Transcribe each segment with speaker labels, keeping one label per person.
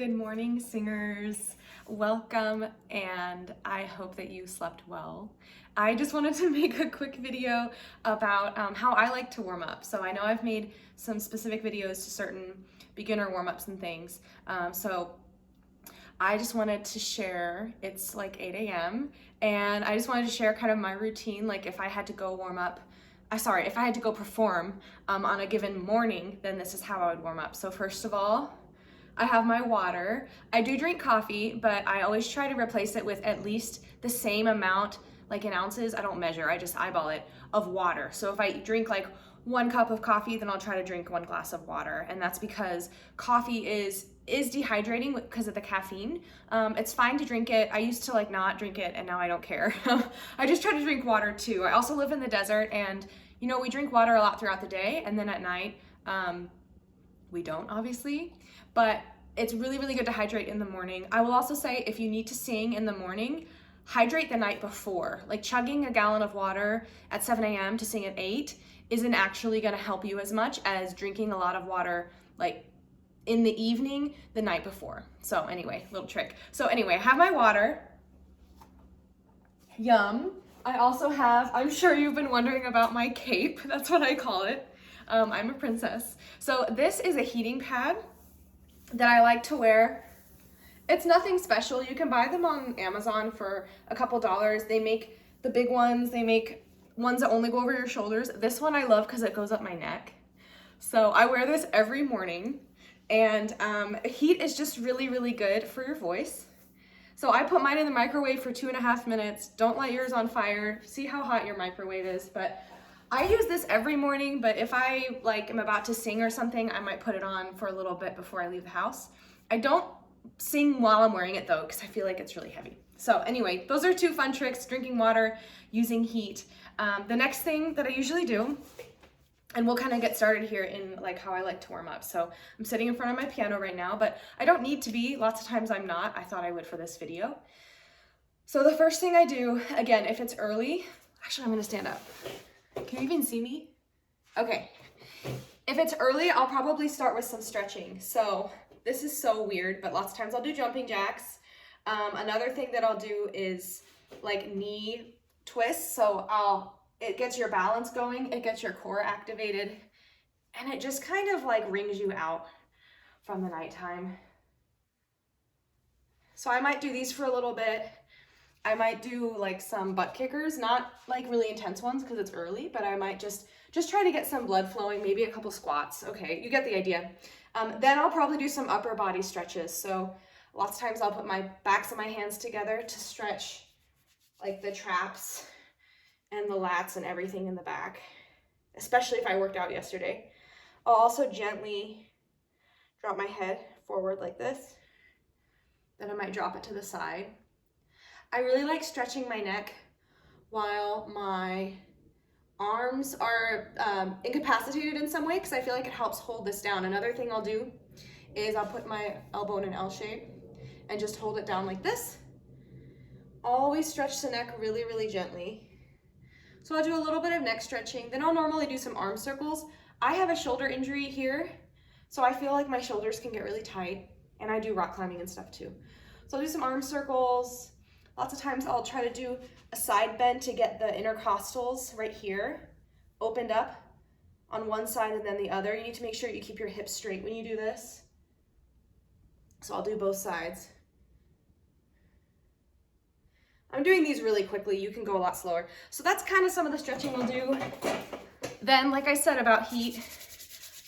Speaker 1: Good morning, singers. Welcome, and I hope that you slept well. I just wanted to make a quick video about how I like to warm up. So I know I've made some specific videos to certain beginner warm-ups and things. So I just wanted to share, it's like 8 a.m. and I just wanted to share kind of my routine, like if I had to go if I had to go perform on a given morning, then this is how I would warm up. So first of all, I have my water. I do drink coffee, but I always try to replace it with at least the same amount, like in ounces, I don't measure, I just eyeball it, of water. So if I drink like 1 cup of coffee, then I'll try to drink 1 glass of water. And that's because coffee is dehydrating because of the caffeine. It's fine to drink it. I used to like not drink it and now I don't care. I just try to drink water too. I also live in the desert and you know, we drink water a lot throughout the day and then at night, we don't obviously, but it's really, really good to hydrate in the morning. I will also say if you need to sing in the morning, hydrate the night before. Like chugging a gallon of water at 7 a.m. to sing at 8 isn't actually gonna help you as much as drinking a lot of water like in the evening the night before. So anyway, little trick. So anyway, I have my water. Yum. I also have, I'm sure you've been wondering about my cape. That's what I call it. I'm a princess. So this is a heating pad that I like to wear. It's nothing special. You can buy them on Amazon for a couple dollars. They make the big ones. They make ones that only go over your shoulders. This one I love because it goes up my neck. So I wear this every morning and heat is just really, really good for your voice. So I put mine in the microwave for 2.5 minutes. Don't light yours on fire. See how hot your microwave is, but I use this every morning, but if I like am about to sing or something, I might put it on for a little bit before I leave the house. I don't sing while I'm wearing it though, because I feel like it's really heavy. So anyway, those are 2 fun tricks, drinking water, using heat. The next thing that I usually do, and we'll kind of get started here in like how I like to warm up. So I'm sitting in front of my piano right now, but I don't need to be. Lots of times I'm not. I thought I would for this video. So the first thing I do, again, if it's early, actually I'm gonna stand up. Can you even see me? Okay. If it's early, I'll probably start with some stretching. So this is so weird, but lots of times I'll do jumping jacks. Another thing that I'll do is like knee twists. So it gets your balance going, it gets your core activated, and it just kind of like wrings you out from the nighttime. So I might do these for a little bit. I might do like some butt kickers, not like really intense ones because it's early, but I might just try to get some blood flowing, maybe a couple squats. Okay, you get the idea. Then I'll probably do some upper body stretches. So lots of times I'll put my backs of my hands together to stretch like the traps and the lats and everything in the back, especially if I worked out yesterday. I'll also gently drop my head forward like this. Then I might drop it to the side. I really like stretching my neck while my arms are incapacitated in some way because I feel like it helps hold this down. Another thing I'll do is I'll put my elbow in an L shape and just hold it down like this. Always stretch the neck really, really gently. So I'll do a little bit of neck stretching. Then I'll normally do some arm circles. I have a shoulder injury here, so I feel like my shoulders can get really tight, and I do rock climbing and stuff too. So I'll do some arm circles. Lots of times I'll try to do a side bend to get the intercostals right here opened up on one side and then the other. You need to make sure you keep your hips straight when you do this. So I'll do both sides. I'm doing these really quickly. You can go a lot slower. So that's kind of some of the stretching we'll do. Then, like I said about heat,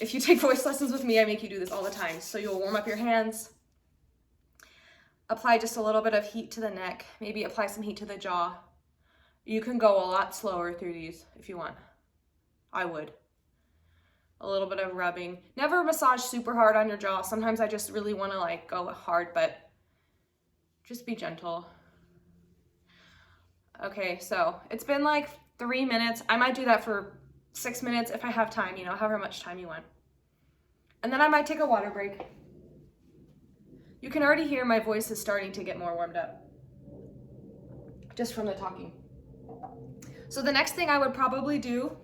Speaker 1: if you take voice lessons with me, I make you do this all the time. So you'll warm up your hands, apply just a little bit of heat to the neck, maybe apply some heat to the jaw. You can go a lot slower through these if you want. I would. A little bit of rubbing. Never massage super hard on your jaw. Sometimes I just really want to like go hard, but just be gentle. Okay, so it's been like 3 minutes. I might do that for 6 minutes if I have time, you know, however much time you want. And then I might take a water break. You can already hear my voice is starting to get more warmed up just from the talking. So the next thing I would probably do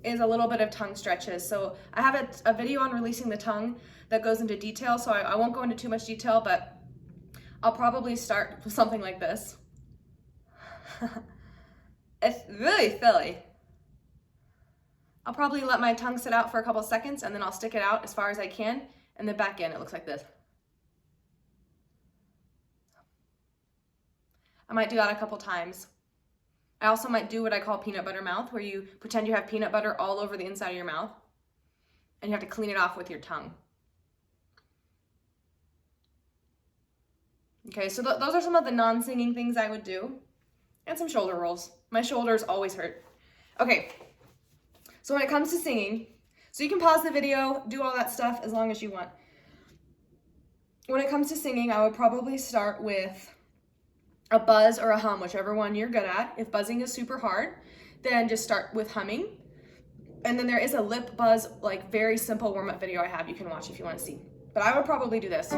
Speaker 1: is a little bit of tongue stretches. So I have a video on releasing the tongue that goes into detail, so I won't go into too much detail, but I'll probably start with something like this. It's really silly. I'll probably let my tongue sit out for a couple seconds, and then I'll stick it out as far as I can, and then back in. It looks like this. I might do that a couple times. I also might do what I call peanut butter mouth, where you pretend you have peanut butter all over the inside of your mouth, and you have to clean it off with your tongue. Okay, so those are some of the non-singing things I would do, and some shoulder rolls. My shoulders always hurt. Okay, so when it comes to singing, so you can pause the video, do all that stuff as long as you want. When it comes to singing, I would probably start with a buzz or a hum, whichever one you're good at. If buzzing is super hard, then just start with humming. And then there is a lip buzz, like very simple warm-up video I have you can watch if you want to see. But I would probably do this.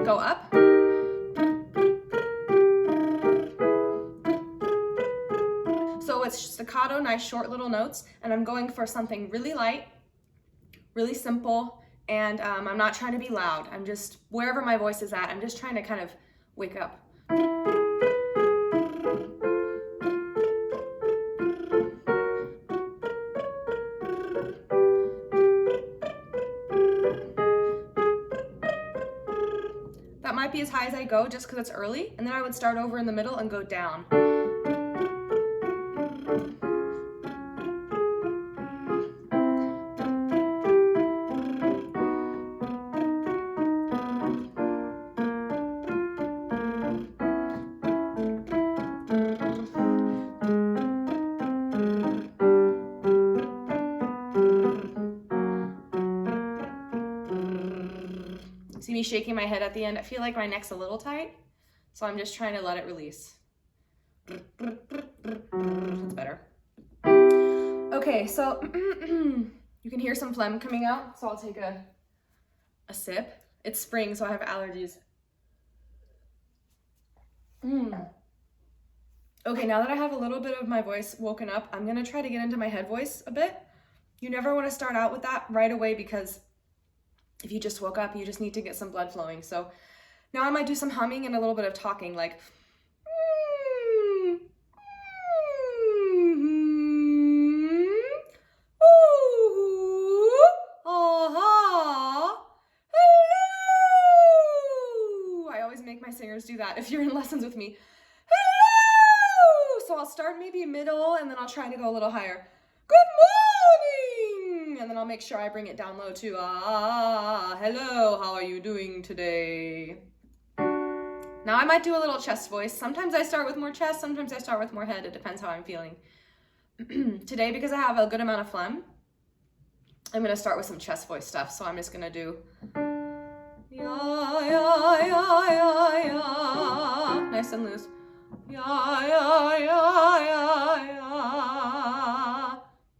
Speaker 1: Go up. So it's staccato, nice short little notes, and I'm going for something really light, really simple, and I'm not trying to be loud. I'm just, wherever my voice is at, I'm just trying to kind of wake up. That might be as high as I go just because it's early, and then I would start over in the middle and go down. See me shaking my head at the end? I feel like my neck's a little tight, so I'm just trying to let it release. That's better. Okay, so you can hear some phlegm coming out, so I'll take a sip. It's spring, so I have allergies. Okay, now that I have a little bit of my voice woken up, I'm gonna try to get into my head voice a bit. You never wanna start out with that right away, because if you just woke up, you just need to get some blood flowing. So now I might do some humming and a little bit of talking, like I always make my singers do that if you're in lessons with me. Hello! So I'll start maybe middle, and then I'll try to go a little higher. Good morning! And then I'll make sure I bring it down low too. Hello, how are you doing today? Now I might do a little chest voice. Sometimes I start with more chest, sometimes I start with more head. It depends how I'm feeling. Today, because I have a good amount of phlegm, I'm gonna start with some chest voice stuff. So I'm just gonna do ya, ya, ya, ya, ya. Nice and loose. Ya, ya, ya, ya, ya.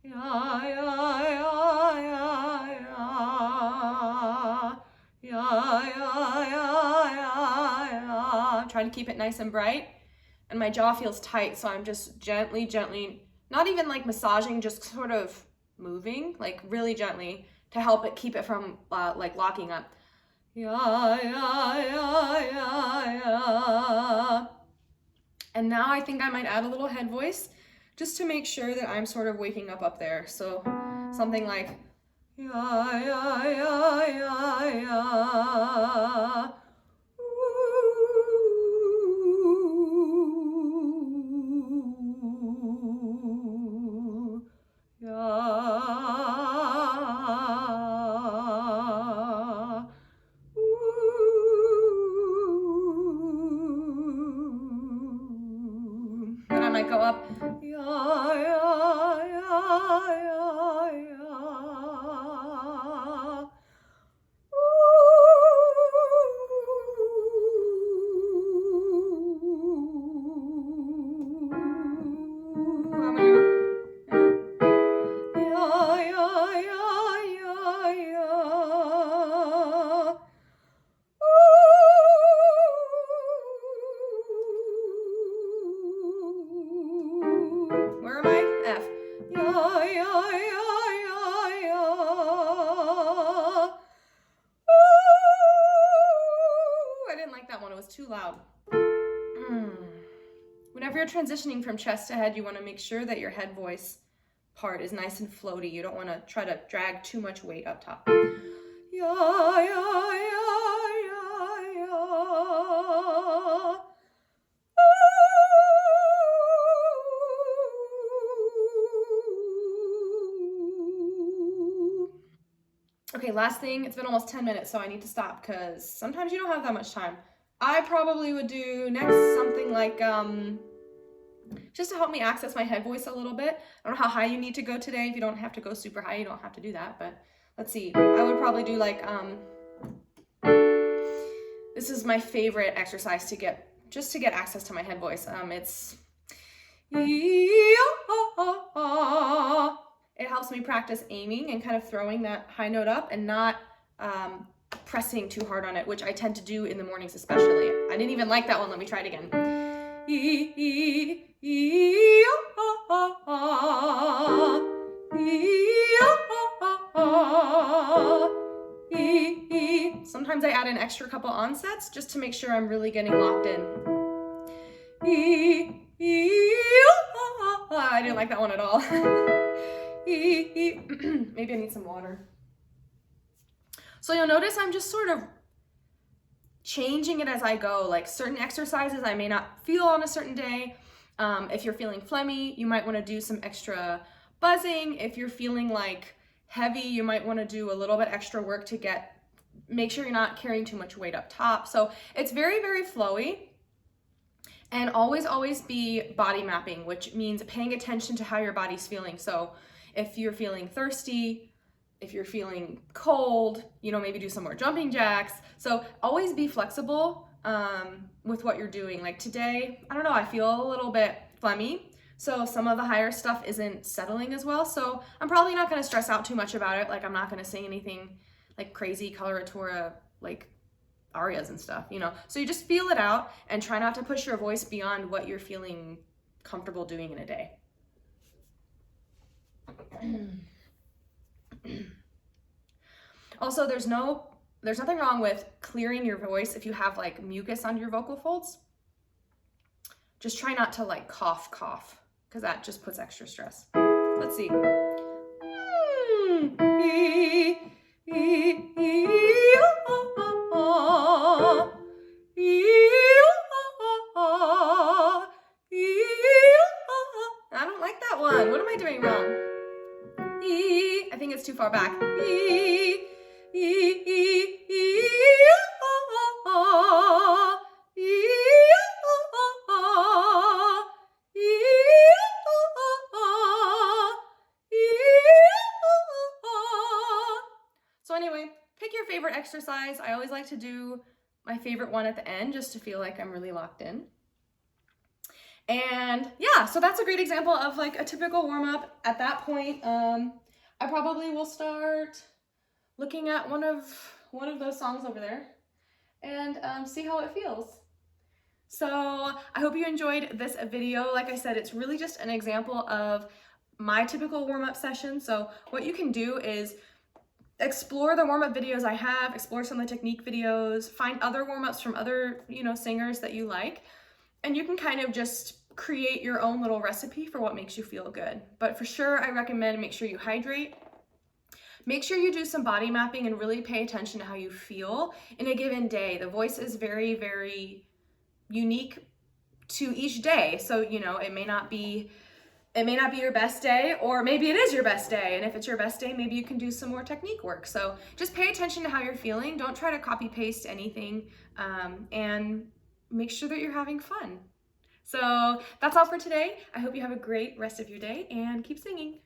Speaker 1: Ya, ya, ya, ya, ya. Ya, ya, ya, ya, ya. I'm trying to keep it nice and bright. And my jaw feels tight, so I'm just gently, not even like massaging, just sort of moving, like really gently, to help it keep it from like locking up. Ya, ya, ya, ya, ya. And now I think I might add a little head voice just to make sure that I'm sort of waking up there. So something like ya, ya, ya, ya, ya. Ooh, ya. Then I might go up. Ya, ya, ya, ya, ya. I'm gonna ya, ya, ya, ya, ya. that one, it was too loud. Whenever you're transitioning from chest to head, you want to make sure that your head voice part is nice and floaty. You don't want to try to drag too much weight up top. Ya, ya, ya, ya, ya. Okay, last thing, it's been almost 10 minutes, so I need to stop because sometimes you don't have that much time. I probably would do next something like, just to help me access my head voice a little bit. I don't know how high you need to go today. If you don't have to go super high, you don't have to do that, but let's see. I would probably do like, this is my favorite exercise to get access to my head voice. It's, it helps me practice aiming and kind of throwing that high note up and not pressing too hard on it, which I tend to do in the mornings especially. I didn't even like that one. Let me try it again. Sometimes I add an extra couple onsets just to make sure I'm really getting locked in. I didn't like that one at all. Maybe I need some water. So you'll notice I'm just sort of changing it as I go. Like certain exercises I may not feel on a certain day. If you're feeling phlegmy, you might want to do some extra buzzing. If you're feeling like heavy, you might want to do a little bit extra work to make sure you're not carrying too much weight up top. So it's very, very flowy. And always be body mapping, which means paying attention to how your body's feeling. So if you're feeling thirsty, if you're feeling cold, maybe do some more jumping jacks. So always be flexible with what you're doing. Like today, I don't know, I feel a little bit phlegmy. So some of the higher stuff isn't settling as well. So I'm probably not going to stress out too much about it. Like I'm not going to sing anything like crazy coloratura, like arias and stuff, So you just feel it out and try not to push your voice beyond what you're feeling comfortable doing in a day. Also, there's nothing wrong with clearing your voice if you have like mucus under your vocal folds. Just try not to like cough, because that just puts extra stress. Let's see. I don't like that one. What am I doing wrong? I think it's too far back. So anyway, pick your favorite exercise. I always like to do my favorite one at the end just to feel like I'm really locked in. And yeah, so that's a great example of like a typical warm-up. At that point, I probably will start looking at one of those songs over there and see how it feels. So I hope you enjoyed this video. Like I said, it's really just an example of my typical warm-up session. So what you can do is explore the warm-up videos I have, explore some of the technique videos, find other warm-ups from other, singers that you like, and you can kind of just create your own little recipe for what makes you feel good. But for sure, I recommend make sure you hydrate. Make sure you do some body mapping and really pay attention to how you feel in a given day. The voice is very, very unique to each day. So, it may not be your best day, or maybe it is your best day. And if it's your best day, maybe you can do some more technique work. So just pay attention to how you're feeling. Don't try to copy paste anything, and make sure that you're having fun. So that's all for today. I hope you have a great rest of your day and keep singing.